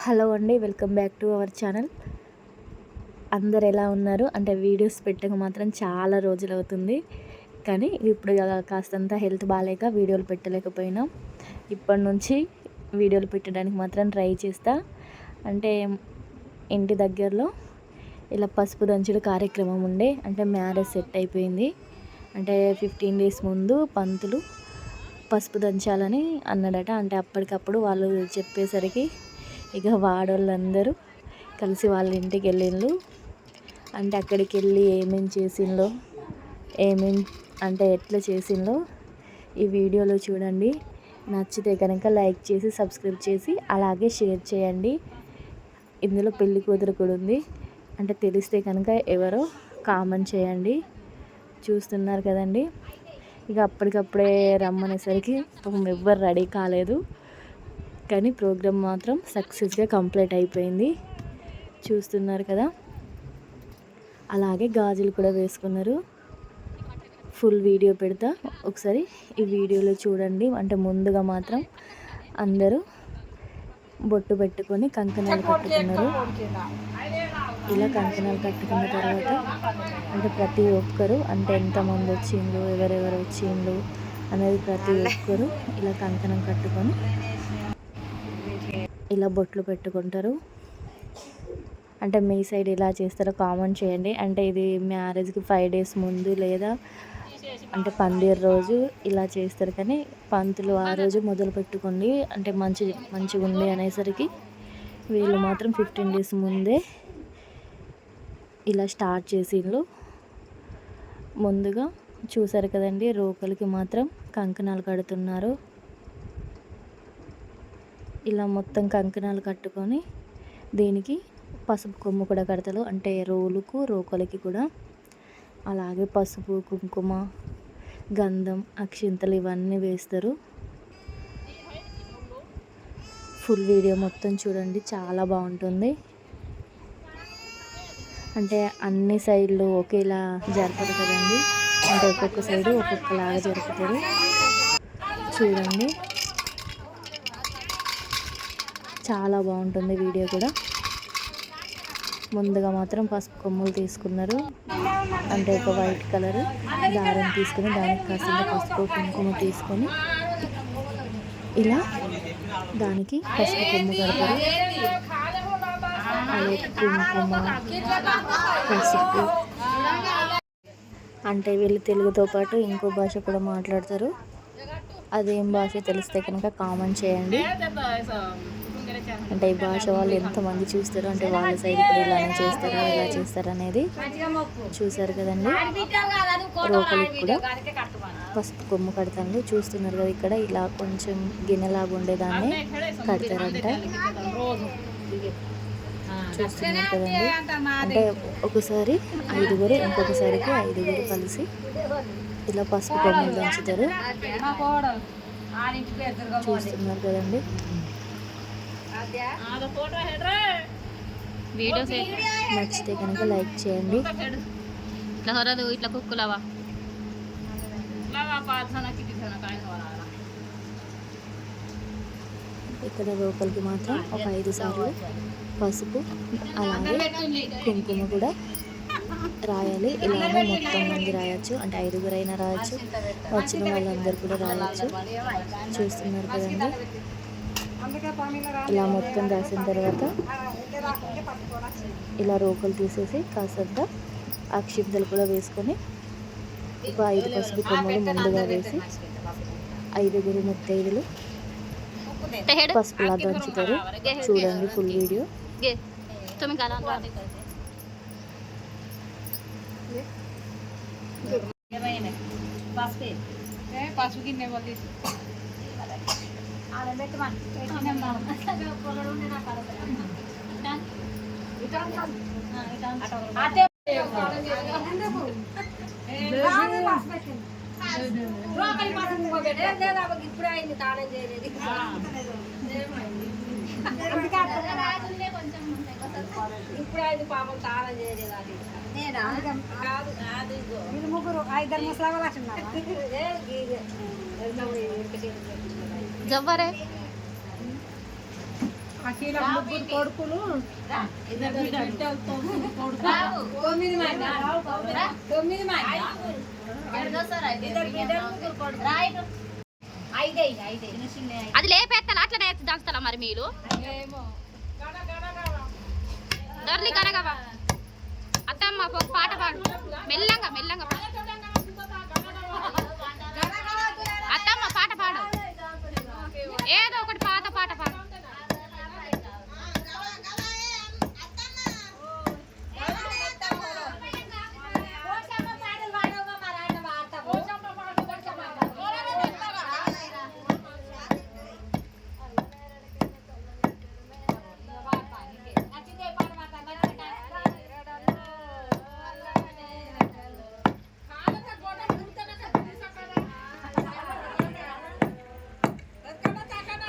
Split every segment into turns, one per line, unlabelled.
Hello అండి, welcome back to our channel. అందరు ఎలా ఉన్నారు? అంటే వీడియోస్ పెట్టక మాత్రం చాలా రోజులు అవుతుంది, కానీ ఇప్పుడు కాస్తంత హెల్త్ బాగాలేక వీడియోలు పెట్టలేకపోయినా ఇప్పటి నుంచి వీడియోలు పెట్టడానికి మాత్రం ట్రై చేస్తా. అంటే ఇంటి దగ్గరలో ఇలా పసుపు దంచుడు కార్యక్రమం ఉండే, అంటే మ్యారేజ్ సెట్ అయిపోయింది. అంటే 15 days ముందు పంతులు పసుపు దంచాలని అన్నాడట. అంటే అప్పటికప్పుడు వాళ్ళు చెప్పేసరికి ఇక వాడోళ్ళందరూ కలిసి వాళ్ళ ఇంటికి వెళ్ళిండ్రు. అంటే అక్కడికి వెళ్ళి ఏమేమి చేసిందో, అంటే ఎట్లా చేసిందో ఈ వీడియోలో చూడండి. నచ్చితే కనుక లైక్ చేసి సబ్స్క్రైబ్ చేసి అలాగే షేర్ చేయండి. ఇందులో పెళ్లి కూతురు కూడా ఉంది, అంటే తెలిస్తే కనుక ఎవరో కామెంట్ చేయండి. చూస్తున్నారు కదండి. ఇక అప్పటికప్పుడే రమ్మనేసరికి ఎవ్వరు రెడీ కాలేదు, కానీ ప్రోగ్రామ్ మాత్రం సక్సెస్గా కంప్లీట్ అయిపోయింది. చూస్తున్నారు కదా. అలాగే గాజులు కూడా వేసుకున్నారు. ఫుల్ వీడియో పెడతా, ఒకసారి ఈ వీడియోలో చూడండి. అంటే ముందుగా మాత్రం అందరూ బొట్టు పెట్టుకొని కంకణాలు కట్టుకున్నారు. ఇలా కంకణాలు కట్టుకున్న తర్వాత అంటే ప్రతి ఒక్కరు, అంటే ఎంతమంది వచ్చిండ్రు, ఎవరెవరు వచ్చిండ్రు అనేది ప్రతి ఒక్కరు ఇలా కంకణం కట్టుకొని ఇలా బొట్లు పెట్టుకుంటారు. అంటే మీ సైడ్ ఎలా చేస్తారో కామెంట్ చేయండి. అంటే ఇది మ్యారేజ్కి 5 days ముందు లేదా అంటే పందిర్ రోజు ఇలా చేస్తారు, కానీ పంతులు ఆ రోజు మొదలు పెట్టుకోండి అంటే మంచిగా ఉంది అనేసరికి వీళ్ళు మాత్రం 15 days ముందే ఇలా స్టార్ట్ చేసిండ్రు. ముందుగా చూసారు కదండి, రోకలికి మాత్రం కంకణాలు కడుతున్నారు. ఇలా మొత్తం కంకణాలు కట్టుకొని దీనికి పసుపు కొమ్ము కూడా కడతారు, అంటే రోకలికి కూడా. అలాగే పసుపు, కుంకుమ, గంధం, అక్షింతలు ఇవన్నీ వేస్తారు. ఫుల్ వీడియో మొత్తం చూడండి, చాలా బాగుంటుంది. అంటే అన్ని సైడ్లు ఒకేలా జరపదు కదండి, అంటే ఒక్కొక్క సైడు ఒక్కొక్కలాగా జరుపుతారు. చూడండి, చాలా బాగుంటుంది వీడియో కూడా. ముందుగా మాత్రం పసుపు కొమ్ములు తీసుకున్నారు, అంటే ఒక వైట్ కలర్ దారం తీసుకుని దానికి కాస్త పసుపు కుంకుమ తీసుకొని ఇలా దానికి పసుపు కొమ్ము కడతారు. అలాగే కుంకుమ, పసుపు, అంటే వీళ్ళు తెలుగుతో పాటు ఇంకో భాష కూడా మాట్లాడతారు. అదేం భాష తెలిస్తే కనుక కామెంట్ చేయండి. అంటే ఈ భాష వాళ్ళు ఎంతమంది చూస్తారు, అంటే వాళ్ళ సైడ్ కూడా ఇలానే చేస్తారా, ఇలా చేస్తారా అనేది చూసారు కదండి. రోకలికి కూడా పసుపు కొమ్ము కడతాను. చూస్తున్నారు కదా, ఇక్కడ ఇలా కొంచెం గిన్నెలాగా ఉండేదాన్ని కడతారంట. చూస్తున్నారు కదండి. అంటే ఒకసారి 5గురు, ఇంకొకసారికి 5గురు కలిసి ఇలా పసుపు కొమ్ములు దంచుతారు. చూస్తున్నారు కదండి. నచ్చితే కనుక లైక్ చేయండి. ఇట్లా కుక్కులవా ఇక్కడ రోకలికి మాత్రం ఒక 5 సార్లు పసుపు అలాగే కుంకుమ కూడా రాయాలి. ఇలానే మొత్తం మంది రాయొచ్చు, అంటే 5గురైనా రాయొచ్చు, వచ్చిన వాళ్ళందరూ కూడా రాయొచ్చు. చూస్తున్నారు కదండి. ఇలా మొత్తం రాసిన తర్వాత ఇలా రోకలు తీసేసి కాసంత అక్షింతలు కూడా వేసుకొని ఒక 5 పసుపు కొమ్మలు ముందుగా వేసి 5గురు ముత్తైదులు పసుపులా దంచుతారు. చూడండి ఫుల్ వీడియో. పసుపు గిన్నె ఇప్పుడు అయింది తాళం చేయలేదు. ఇప్పుడు అయింది పాపం తాళం చేయలేదు. అది ముగ్గురు 5 ముసలాగా జవ్వరే
ముగ్గురు కొడుకులు
అది లేపేస్తా అట్లా దంచుతా మరి మీరు దొరలి కనగవా అత్తమ్మ ఒక పాట పాడు మెల్లంగా మెల్లంగా అత్తమ్మ పాట పాడు ఏదో ఒకటి పాత పాట పాడు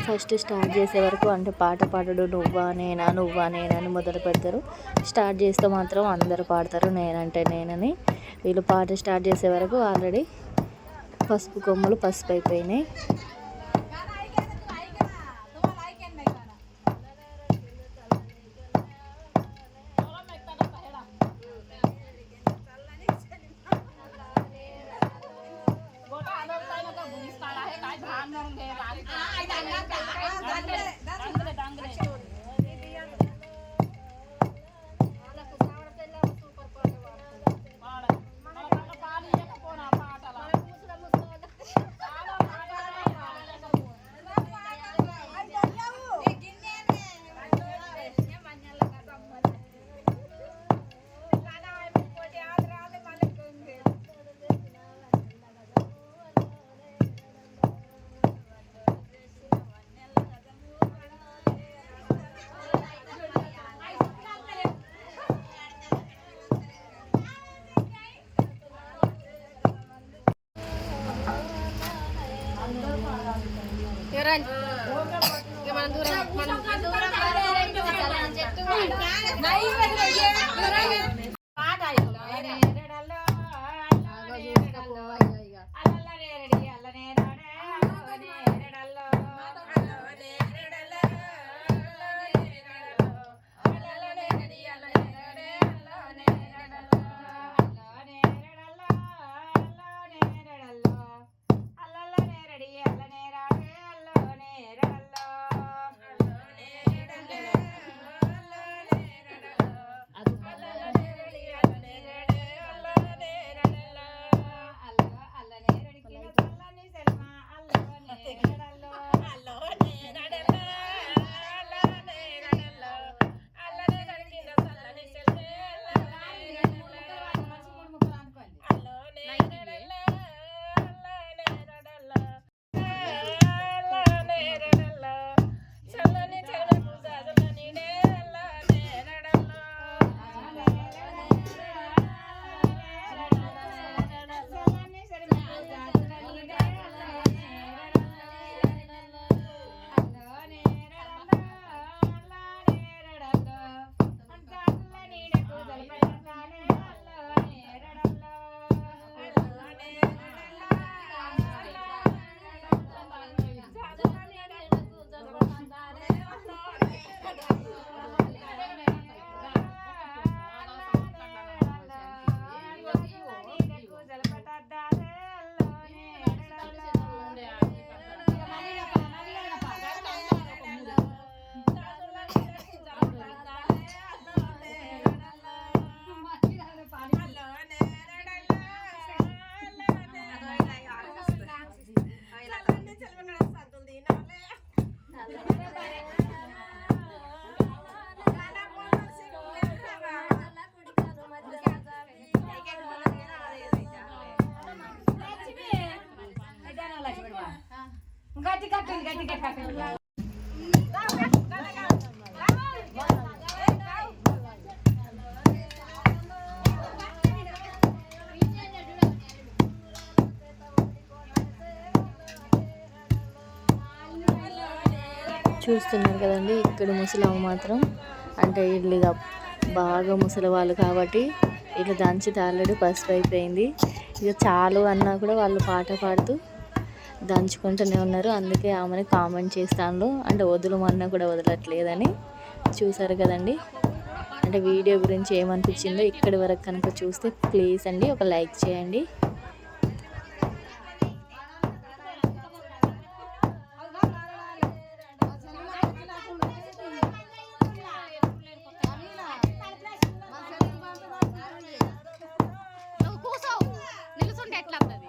ఫస్ట్ స్టార్ట్ చేసే వరకు అంటే పాట పాడడు నువ్వా నేనా అని మొదలు పెడతారు. స్టార్ట్ చేస్తే మాత్రం అందరూ పాడతారు నేనంటే నేనని. వీళ్ళు పాట స్టార్ట్ చేసే వరకు ఆల్రెడీ పసుపు కొమ్మలు పసుపు అయిపోయినాయి. చూస్తున్నారు కదండి, ఇక్కడ ముసలమ్మ మాత్రం అంటే వీళ్ళు ఇక బాగా ముసలి వాళ్ళు కాబట్టి ఇట్లా దంచితే ఆల్రెడీ పసుపు అయిపోయింది. ఇక చాలు అన్నా కూడా వాళ్ళు పాట పాడుతూ దంచుకుంటూనే ఉన్నారు. అందుకే ఆమెని కామెంట్ చేస్తాను, అంటే వదులమన్నా కూడా వదలట్లేదని. చూసారు కదండి, అంటే వీడియో గురించి ఏమనిపించిందో ఇక్కడి వరకు కనుక చూస్తే ప్లీజ్ అండి ఒక లైక్ చేయండి.
నువ్వు కూసావు నిలుచుంటే ఎట్లా వస్తుంది?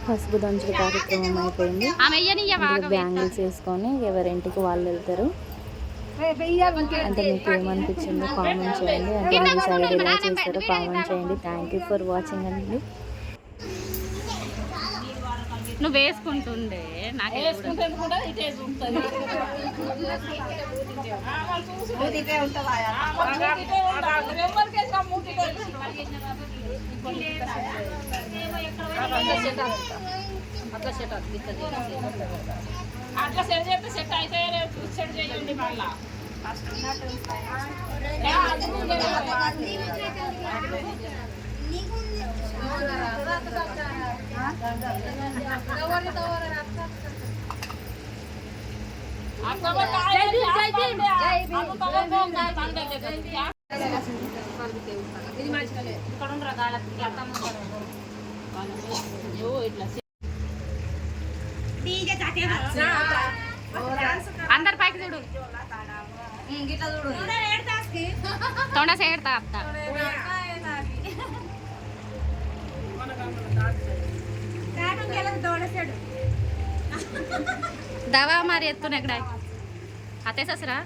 పసుపు దంచుల కార్యక్రమం అయిపోయింది.
ఆమె ఎయ్యనియ్యవా?
బ్యాంగిల్స్ వేసుకొని ఎవరింటికి వాళ్ళు వెళ్తారు. అంటే మీకు ఏమనిపించిందో కామెంట్ చేయండి. అంటే మీ సైడ్ ఎలా చేస్తారో కామెంట్ చేయండి. థ్యాంక్ యూ ఫర్ వాచింగ్ అండి.
నువ్వు వేసుకుంటుండే నాకు
అట్లా సెట్ చేస్తే సెట్ అయితే సెట్ చేయండి మళ్ళా.
అందరు పైకి చూడు, తొండ సేడతా అత్త దవా మరి ఎత్తున ఎక్కడ అతే ససరా